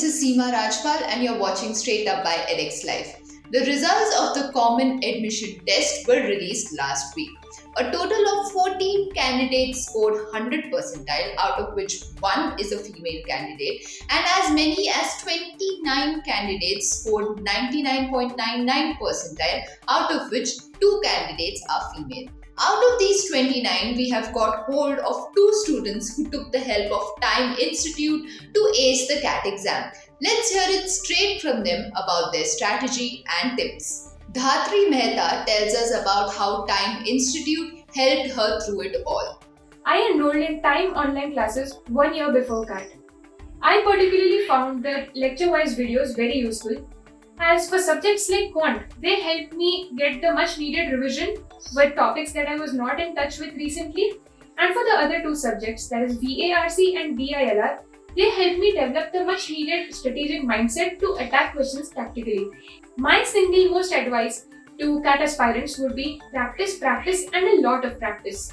this is Seema Rajpal and you're watching Straight Up by edX Live. The results of the Common Admission Test were released last week. A total of 14 candidates scored 100 percentile, out of which one is a female candidate, and as many as 29 candidates scored 99.99 percentile, out of which two candidates are female. Out of these 29, we have got hold of two students who took the help of Time Institute to ace the CAT exam. Let's hear it straight from them about their strategy and tips. Dhatri Mehta tells us about how Time Institute helped her through it all. I enrolled in Time online classes 1 year before CAT. I particularly found the lecture-wise videos very useful. As for subjects like Quant, they helped me get the much needed revision with topics that I was not in touch with recently. And for the other two subjects, that is VARC and DILR, they helped me develop the much needed strategic mindset to attack questions tactically. My single most advice to CAT aspirants would be practice, practice, and a lot of practice.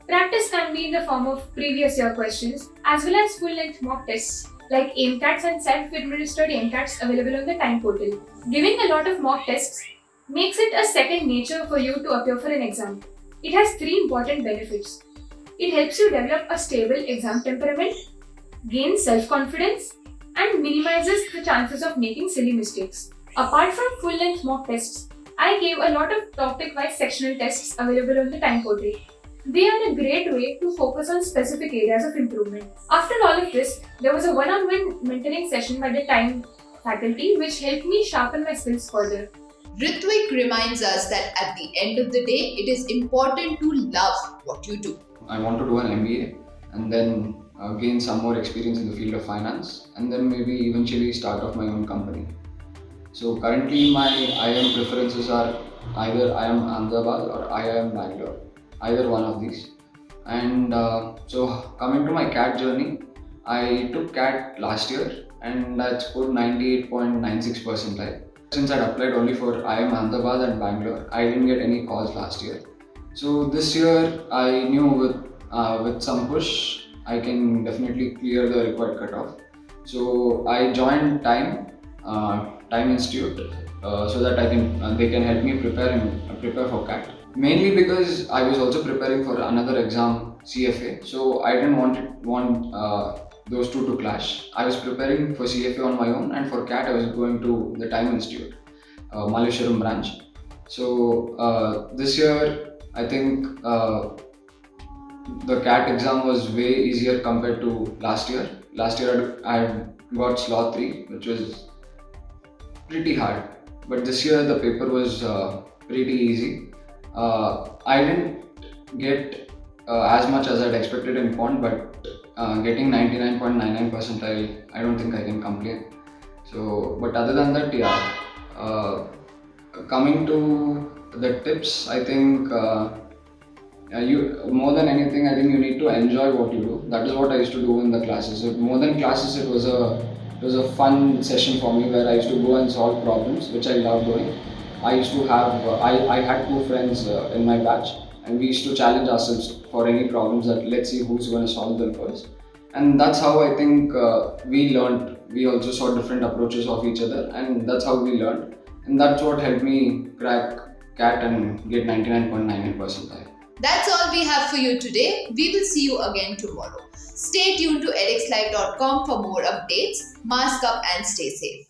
Practice can be in the form of previous year questions as well as full-length mock tests like AIMCATs and self-administered AIMCATs available on the Time portal. Giving a lot of mock tests makes it a second nature for you to appear for an exam. It has three important benefits. It helps you develop a stable exam temperament, gain self-confidence, and minimizes the chances of making silly mistakes. Apart from full-length mock tests, I gave a lot of topic-wise sectional tests available on the Time portal. They are a great way to focus on specific areas of improvement. After all of this, there was a one-on-one mentoring session by the Time faculty which helped me sharpen my skills further. Ritwik reminds us that at the end of the day, it is important to love what you do. I want to do an MBA and then gain some more experience in the field of finance and then maybe eventually start off my own company. So currently my IIM preferences are either IIM Ahmedabad or IIM Bangalore, either one of these. And so coming to my CAT journey, I took CAT last year and I scored 98.96 percentile. Since I applied only for IIM Ahmedabad and Bangalore, I didn't get any calls last year. So this year I knew with some push, I can definitely clear the required cutoff. So I joined Time Institute so that they can help me prepare for CAT. Mainly because I was also preparing for another exam, CFA. So I didn't want those two to clash. I was preparing for CFA on my own, and for CAT I was going to the Time Institute, Malleshwaram branch. So this year I think the CAT exam was way easier compared to last year. Last year I had got Sloth 3, which was pretty hard. But this year the paper was pretty easy. I didn't get as much as I'd expected in Quant, but getting 99.99 percentile, I don't think I can complain. So, but other than that, yeah. Coming to the tips, I think you more than anything, I think you need to enjoy what you do. That is what I used to do in the classes. So more than classes, it was a fun session for me where I used to go and solve problems, which I love doing. I used to have I had two friends in my batch, and we used to challenge ourselves for any problems that let's see who's going to solve them first. And that's how I think we learned. We also saw different approaches of each other, and that's how we learned. And that's what helped me crack CAT and get 99.99 percentile. That's all we have for you today. We will see you again tomorrow. Stay tuned to edxlive.com for more updates. Mask up and stay safe.